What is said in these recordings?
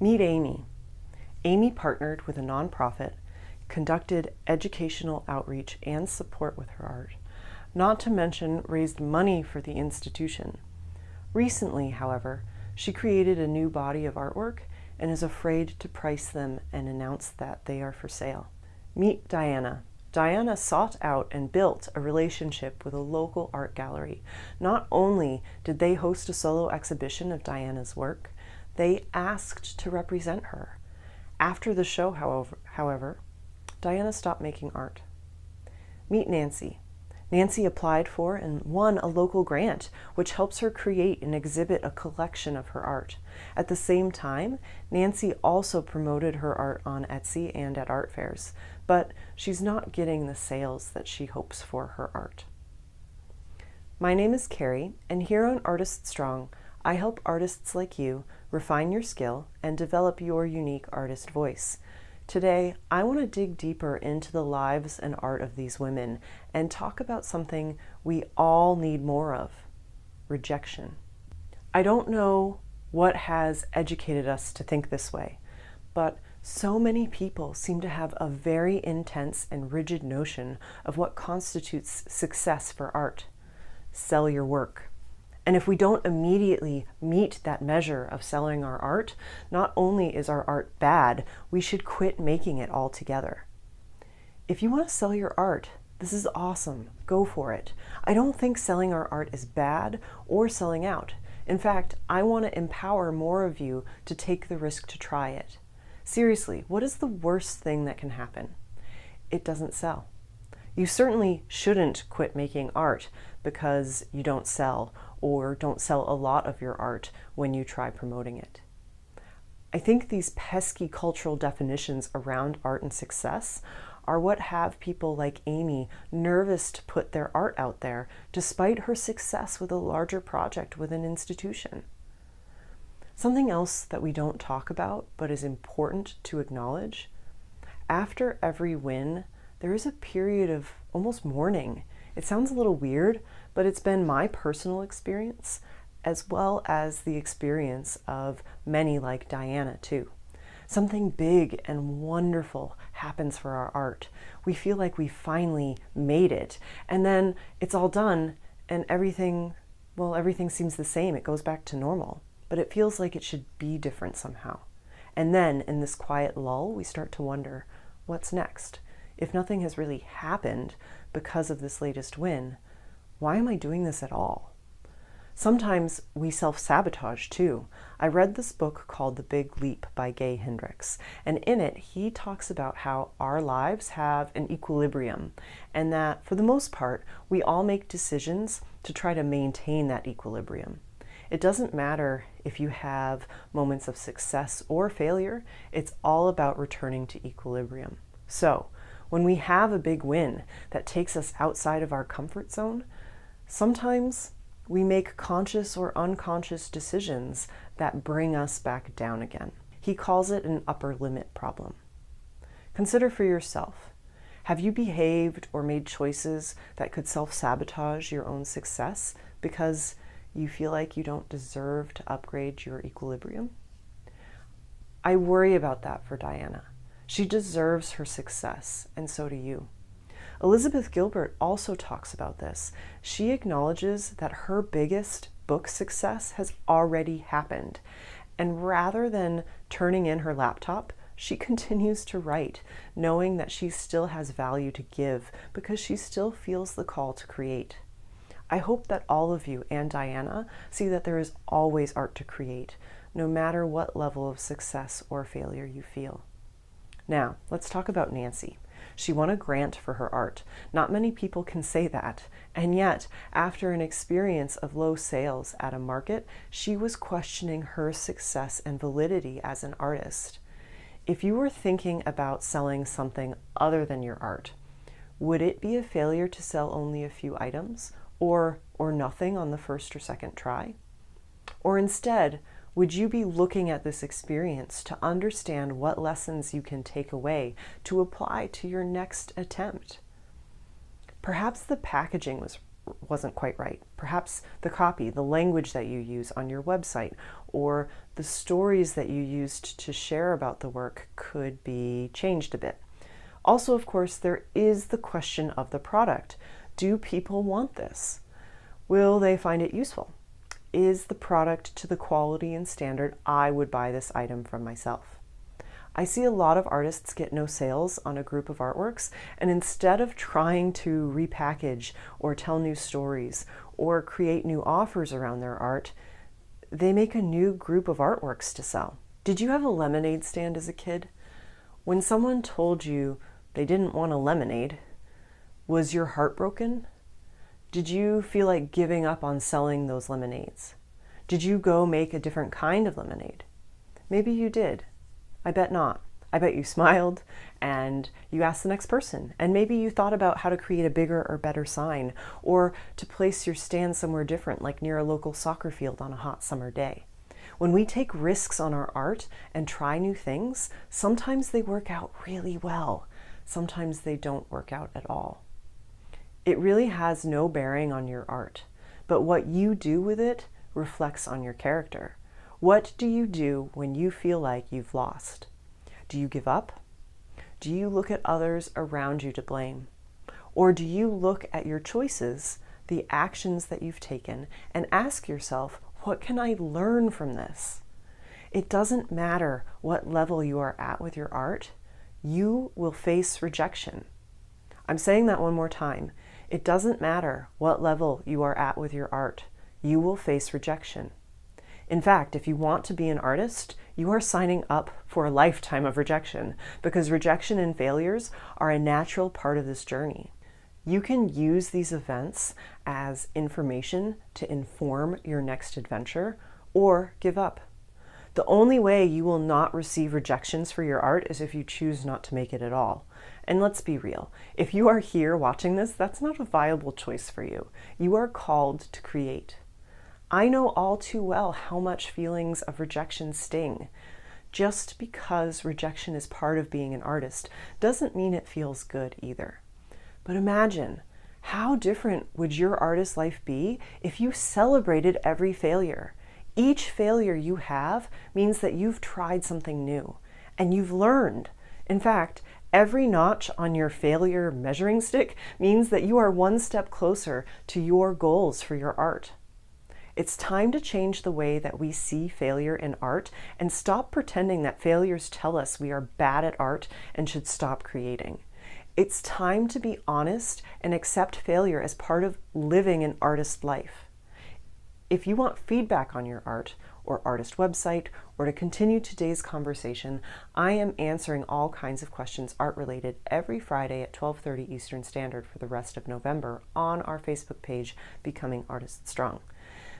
Meet Amy. Amy partnered with a nonprofit, conducted educational outreach and support with her art, not to mention raised money for the institution. Recently, however, she created a new body of artwork and is afraid to price them and announce that they are for sale. Meet Diana. Diana sought out and built a relationship with a local art gallery. Not only did they host a solo exhibition of Diana's work, they asked to represent her. After the show, however, Diana stopped making art. Meet Nancy. Nancy applied for and won a local grant, which helps her create and exhibit a collection of her art. At the same time, Nancy also promoted her art on Etsy and at art fairs, but she's not getting the sales that she hopes for her art. My name is Carrie, and here on Artist Strong, I help artists like you refine your skill and develop your unique artist voice. Today, I want to dig deeper into the lives and art of these women and talk about something we all need more of: rejection. I don't know what has educated us to think this way, but so many people seem to have a very intense and rigid notion of what constitutes success for art. Sell your work. And if we don't immediately meet that measure of selling our art, not only is our art bad, we should quit making it altogether. If you want to sell your art, this is awesome. Go for it. I don't think selling our art is bad or selling out. In fact, I want to empower more of you to take the risk to try it. Seriously, what is the worst thing that can happen? It doesn't sell. You certainly shouldn't quit making art because you don't sell, or don't sell a lot of your art when you try promoting it. I think these pesky cultural definitions around art and success are what have people like Amy nervous to put their art out there, despite her success with a larger project with an institution. Something else that we don't talk about, but is important to acknowledge: after every win, there is a period of almost mourning. It sounds a little weird, but it's been my personal experience, as well as the experience of many like Diana too. Something big and wonderful happens for our art. We feel like we finally made it, and then it's all done and everything seems the same. It goes back to normal, but it feels like it should be different somehow. And then in this quiet lull, we start to wonder, what's next? If nothing has really happened because of this latest win, why am I doing this at all? Sometimes we self-sabotage too. I read this book called The Big Leap by Gay Hendricks, and in it he talks about how our lives have an equilibrium, and that for the most part we all make decisions to try to maintain that equilibrium. It doesn't matter if you have moments of success or failure, it's all about returning to equilibrium. So, when we have a big win that takes us outside of our comfort zone, sometimes we make conscious or unconscious decisions that bring us back down again. He calls it an upper limit problem. Consider for yourself. Have you behaved or made choices that could self-sabotage your own success because you feel like you don't deserve to upgrade your equilibrium? I worry about that for Diana. She deserves her success, and so do you. Elizabeth Gilbert also talks about this. She acknowledges that her biggest book success has already happened, and rather than turning in her laptop, she continues to write, knowing that she still has value to give because she still feels the call to create. I hope that all of you and Diana see that there is always art to create, no matter what level of success or failure you feel. Now, let's talk about Nancy. She won a grant for her art. Not many people can say that, and yet, after an experience of low sales at a market, she was questioning her success and validity as an artist. If you were thinking about selling something other than your art, would it be a failure to sell only a few items, or nothing on the first or second try? Or instead, would you be looking at this experience to understand what lessons you can take away to apply to your next attempt? Perhaps the packaging was wasn't quite right. Perhaps the copy, the language that you use on your website, or the stories that you used to share about the work could be changed a bit. Also, of course, there is the question of the product. Do people want this? Will they find it useful? Is the product to the quality and standard I would buy this item from myself? I see a lot of artists get no sales on a group of artworks, and instead of trying to repackage or tell new stories or create new offers around their art, they make a new group of artworks to sell. Did you have a lemonade stand as a kid? When someone told you they didn't want a lemonade, was your heart broken? Did you feel like giving up on selling those lemonades? Did you go make a different kind of lemonade? Maybe you did. I bet not. I bet you smiled and you asked the next person, and maybe you thought about how to create a bigger or better sign, or to place your stand somewhere different, like near a local soccer field on a hot summer day. When we take risks on our art and try new things, sometimes they work out really well. Sometimes they don't work out at all. It really has no bearing on your art, but what you do with it reflects on your character. What do you do when you feel like you've lost? Do you give up? Do you look at others around you to blame? Or do you look at your choices, the actions that you've taken, and ask yourself, what can I learn from this? It doesn't matter what level you are at with your art, you will face rejection. I'm saying that one more time. It doesn't matter what level you are at with your art, you will face rejection. In fact, if you want to be an artist, you are signing up for a lifetime of rejection, because rejection and failures are a natural part of this journey. You can use these events as information to inform your next adventure, or give up. The only way you will not receive rejections for your art is if you choose not to make it at all. And let's be real, if you are here watching this, that's not a viable choice for you. You are called to create. I know all too well how much feelings of rejection sting. Just because rejection is part of being an artist doesn't mean it feels good either. But imagine, how different would your artist life be if you celebrated every failure? Each failure you have means that you've tried something new and you've learned. In fact, every notch on your failure measuring stick means that you are one step closer to your goals for your art. It's time to change the way that we see failure in art and stop pretending that failures tell us we are bad at art and should stop creating. It's time to be honest and accept failure as part of living an artist life. If you want feedback on your art or artist website, or to continue today's conversation, I am answering all kinds of questions art-related every Friday at 12:30 Eastern Standard for the rest of November on our Facebook page, Becoming Artist Strong.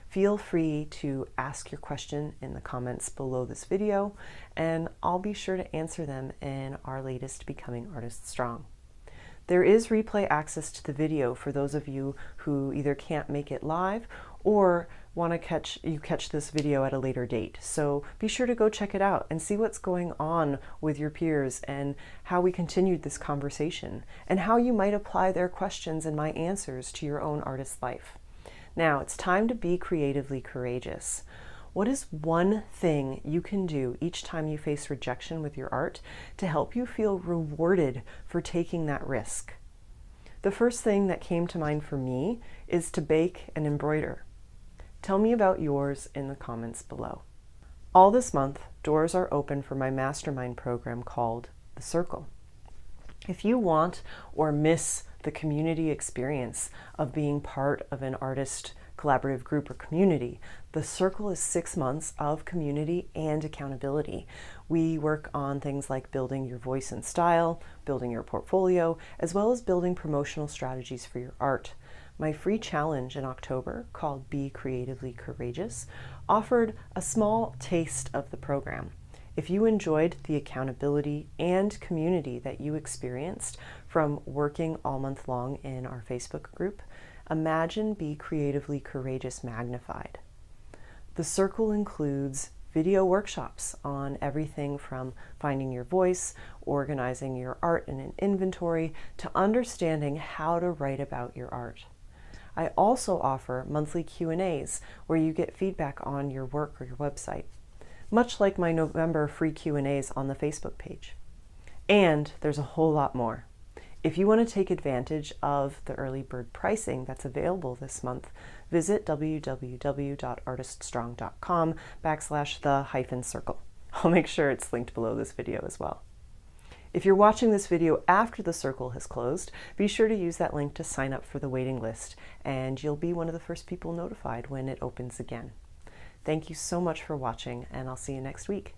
Feel free to ask your question in the comments below this video, and I'll be sure to answer them in our latest Becoming Artist Strong. There is replay access to the video for those of you who either can't make it live or want to catch this video at a later date. So be sure to go check it out and see what's going on with your peers and how we continued this conversation and how you might apply their questions and my answers to your own artist life. Now it's time to be creatively courageous. What is one thing you can do each time you face rejection with your art to help you feel rewarded for taking that risk? The first thing that came to mind for me is to bake and embroider. Tell me about yours in the comments below. All this month, doors are open for my mastermind program called The Circle. If you want or miss the community experience of being part of an artist collaborative group or community, The Circle is 6 months of community and accountability. We work on things like building your voice and style, building your portfolio, as well as building promotional strategies for your art. My free challenge in October, called Be Creatively Courageous, offered a small taste of the program. If you enjoyed the accountability and community that you experienced from working all month long in our Facebook group, imagine Be Creatively Courageous magnified. The Circle includes video workshops on everything from finding your voice, organizing your art in an inventory, to understanding how to write about your art. I also offer monthly Q&As where you get feedback on your work or your website, much like my November free Q&As on the Facebook page. And there's a whole lot more. If you want to take advantage of the early bird pricing that's available this month, visit www.artiststrong.com/the-circle. I'll make sure it's linked below this video as well. If you're watching this video after the circle has closed, be sure to use that link to sign up for the waiting list, and you'll be one of the first people notified when it opens again. Thank you so much for watching, and I'll see you next week.